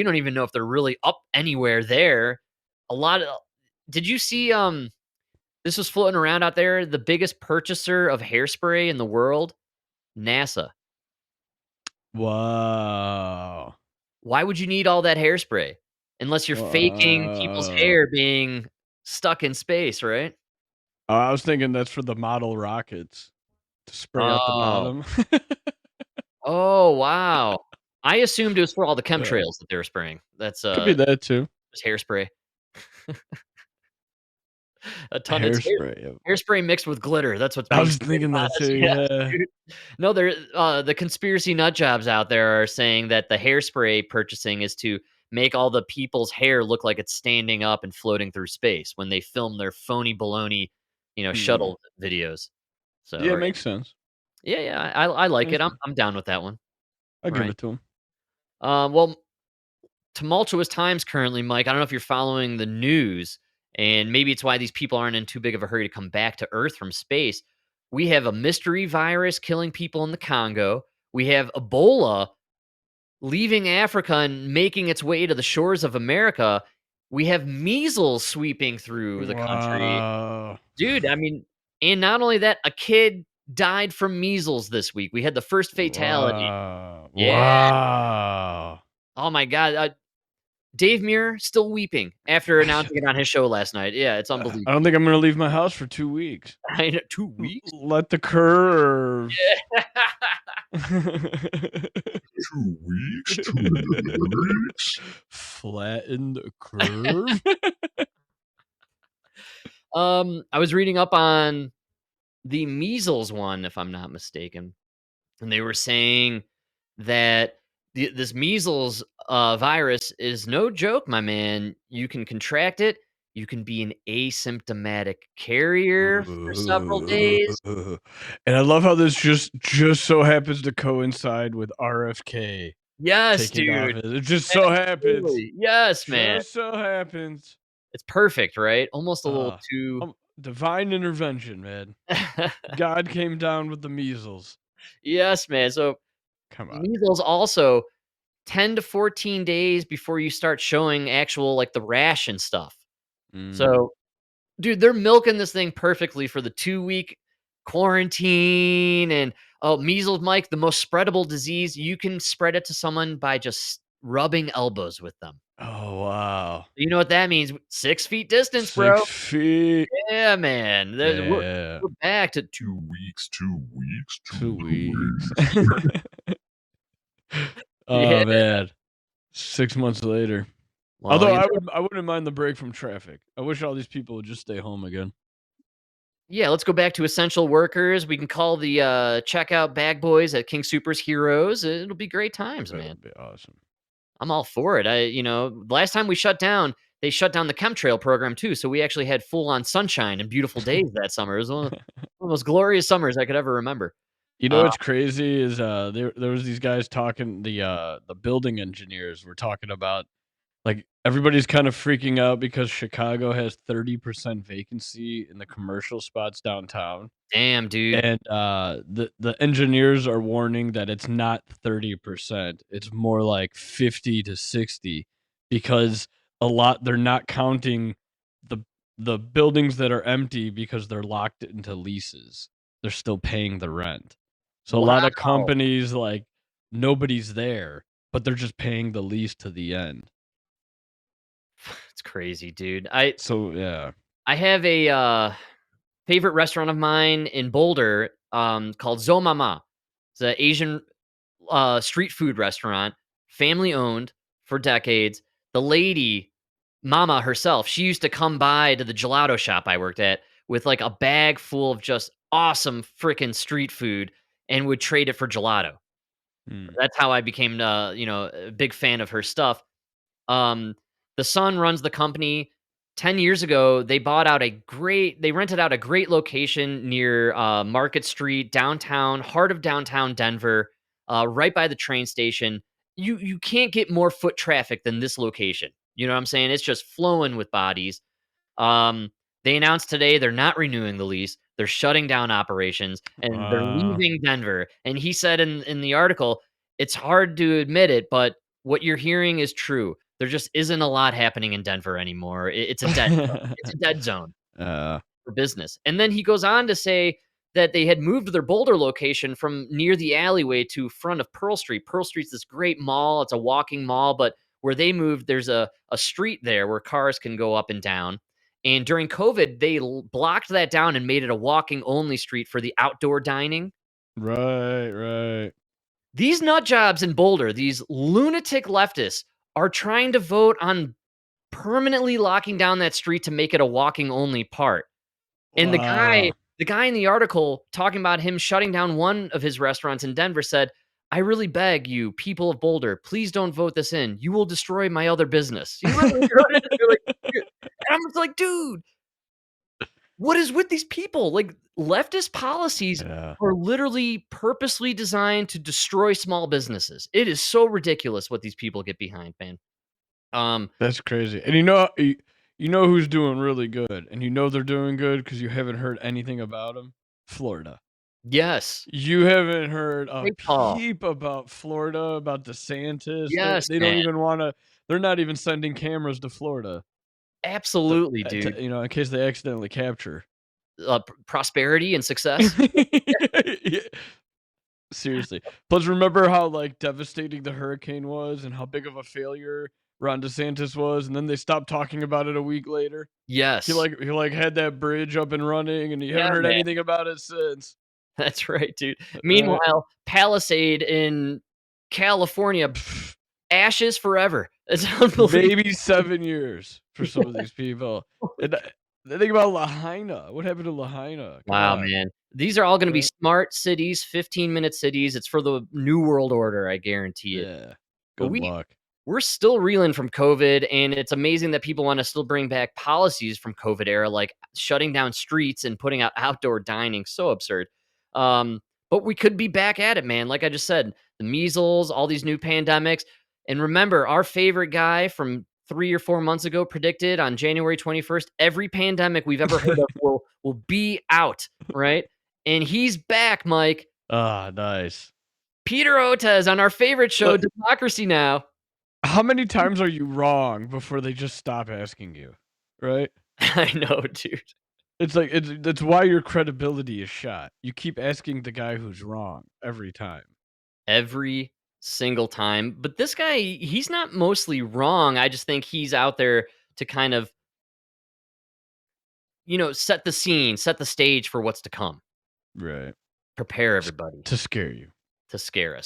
we don't even know if they're really up anywhere there. A lot of Did you see, this was floating around out there, the biggest purchaser of hairspray in the world? NASA. Wow. Why would you need all that hairspray? Unless you're faking people's Wow. hair being stuck in space, right? I was thinking that's for the model rockets to spray out the Oh. bottom. Oh, wow. I assumed it was for all the Yeah. chemtrails that they were spraying. That's, Could be that too. just hairspray. A ton it's Hairspray, yep. hairspray mixed with glitter, that's what's I being was sprayed thinking upon that us, too, yeah, yeah. dude. No, the conspiracy nut jobs out there are saying that the hairspray purchasing is to make all the people's hair look like it's standing up and floating through space when they film their phony baloney, Hmm. shuttle videos. So Yeah, it or makes sense. yeah, yeah, I like it, Makes I'm sense. I'm down with that one, I'll give right. it to him. Well, tumultuous times currently, Mike. I don't know if you're following the news, and maybe it's why these people aren't in too big of a hurry to come back to Earth from space. We have a mystery virus killing people in the Congo. We have Ebola leaving Africa and making its way to the shores of America. We have measles sweeping through the country. Wow. Dude, I mean, and not only that, a kid died from measles this week. We had the first fatality. Wow. Yeah. Wow. Oh my god. Dave Muir still weeping after announcing it on his show last night. Yeah, it's I don't unbelievable. think I'm gonna leave my house for 2 weeks. I know 2 weeks? Let the curve. Yeah. 2 weeks? 2 weeks? Flatten the curve. I was reading up on the measles one, if I'm not mistaken, and they were saying that this measles, virus is no joke, my man. You can contract it, you can be an asymptomatic carrier for several days. And I love how this just so happens to coincide with RFK Yes, taking dude. office. It just so happens. Absolutely. Yes, man. Just so happens. It's perfect, right? Almost a little Uh, too divine intervention, man. God came down with the measles. Yes, man. So, Come on. measles also 10 to 14 days before you start showing actual, like, the rash and stuff. Mm. So, dude, they're milking this thing perfectly for the 2-week quarantine and, oh, measles, Mike, the most spreadable disease, you can spread it to someone by just rubbing elbows with them. Oh, wow. You know what that means? 6 feet distance, 6 bro. feet. Yeah, man. Yeah. We're back to 2 weeks, 2 weeks, 2 2 weeks. weeks. Yeah. Oh, man. 6 months later. Well, Although I wouldn't mind the break from traffic. I wish all these people would just stay home again. yeah, let's go back to essential workers. We can call the, checkout bag boys at King Soopers heroes. It'll be great times, That man. would be awesome. I'm all for it. Last time we shut down, they shut down the chemtrail program too, so we actually had full on sunshine and beautiful days that summer. It was one of the most glorious summers I could ever remember. You know Uh, what's crazy is, there was these guys talking the building engineers were talking about, like, everybody's kind of freaking out because Chicago has 30% vacancy in the commercial spots downtown, Damn, dude. and, the engineers are warning that it's not 30%, it's more like 50 to 60 because they're not counting the the buildings that are empty because they're locked into leases. They're still paying the rent. So a lot of Wow. companies, like, nobody's there, but they're just paying the lease to the end. It's crazy, dude. I So, yeah. I have a, favorite restaurant of mine in Boulder, called Zo Mama. It's an Asian, street food restaurant, family owned for decades. The lady, Mama herself, she used to come by to the gelato shop I worked at with like a bag full of just awesome freaking street food and would trade it for gelato. Mm. That's how I became, a big fan of her stuff. Um, the son runs the company. 10 years ago, they rented out a great location near Market Street, downtown, heart of downtown Denver, right by the train station. You can't get more foot traffic than this location. You know what I'm saying? It's just flowing with bodies. Um, they announced today they're not renewing the lease. They're shutting down operations and they're Wow. leaving Denver. And he said in the article, it's hard to admit it, but what you're hearing is true. There just isn't a lot happening in Denver anymore. It's a dead zone. It's a dead zone uh, for business. And then he goes on to say that they had moved their Boulder location from near the alleyway to front of Pearl Street. Pearl Street's this great mall. It's a walking mall, but where they moved, there's a street there where cars can go up and down. And during COVID, they blocked that down and made it a walking only street for the outdoor dining. right. These nut jobs in Boulder, these lunatic leftists, are trying to vote on permanently locking down that street to make it a walking only part. And Wow. the guy in the article talking about him shutting down one of his restaurants in Denver said, "I really beg you, people of Boulder, please don't vote this in. You will destroy my other business." He literally wrote it. They're like, "Dude." And I'm just like, dude, what is with these people? Like, leftist policies Yeah. are literally purposely designed to destroy small businesses. It is so ridiculous what these people get behind, man. Um, That's crazy. And you know who's doing really good, and you know they're doing good because you haven't heard anything about them? Florida. yes, You haven't heard a great call. peep about Florida, about DeSantis. Yes, They don't man. even wanna they're not even sending cameras to Florida Absolutely, dude. in case they accidentally capture. Prosperity and success. Yeah, seriously. Plus, remember how, like, devastating the hurricane was and how big of a failure Ron DeSantis was, and then they stopped talking about it a week later? Yes. He, like, had that bridge up and running, and you haven't Yeah, heard man. anything about it since. That's right, dude. Right? Meanwhile, Palisade in California, ashes forever. It's unbelievable. Maybe 7 years for some of these people. And, think about Lahaina. What happened to Lahaina? Come Wow, on, man. These are all gonna be right? smart cities, 15-minute cities. It's for the new world order, I guarantee it. Yeah. But Good luck. we're still reeling from COVID, and it's amazing that people wanna still bring back policies from COVID era, like shutting down streets and putting out outdoor dining. So absurd. Um, but we could be back at it, man. Like I just said, the measles, all these new pandemics. And remember, our favorite guy from 3 or 4 months ago predicted on January 21st, every pandemic we've ever heard of will be out, right? And he's back, Mike. Ah, nice. Peter Otez on our favorite show, But Democracy Now! how many times are you wrong before they just stop asking you, right? I know, dude. It's like that's why your credibility is shot. You keep asking the guy who's wrong every time. Every single time. But this guy, he's not mostly wrong. I just think he's out there to kind of, set the scene, set the stage for what's to come. Right. Prepare everybody To scare you. to scare us.